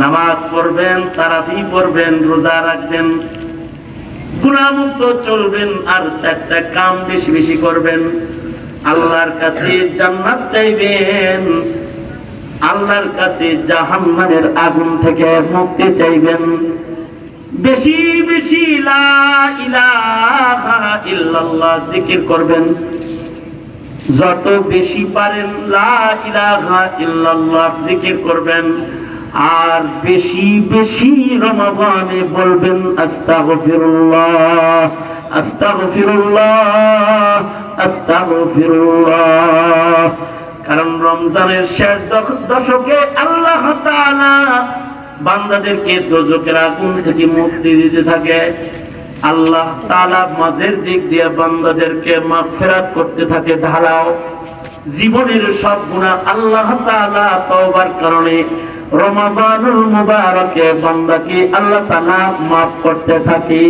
নামাজ পড়বেন, তারাবি পড়বেন, রোজা রাখবেন, গুনাহমুক্ত চলবেন, আর চারটা কাম বেশি বেশি করবেন। আল্লাহর কাছে জান্নাত চাইবেন, আল্লাহর কাছে জাহান্নামের আগুন থেকে মুক্তি চাইবেন। বেশি বেশি লা ইলাহা ইল্লাল্লাহ জিকির করবেন, যত বেশি পারেন লা ইলাহা ইল্লাল্লাহ জিকির করবেন। আর বেশি বেশি রমাদানে বলবেন আস্তাগফিরুল্লাহ, আস্তাগফিরুল্লাহ, আস্তাগফিরুল্লাহ। কারণ রমজানের শেষ দশকে আল্লাহ তাআলা বান্দাদেরকে দোজখের আগুন থেকে মুক্তি দিতে থাকে। আল্লাহ তাআলা মাঝের দিক দিয়ে বান্দাদেরকে মাগফিরাত করতে থাকে ঢালাও। জীবনের সব গুনাহ আল্লাহ তাআলা তওবার কারণে রমাদানুল মুবারকে বান্দাকে আল্লাহ তাআলা মাফ করতে থাকে।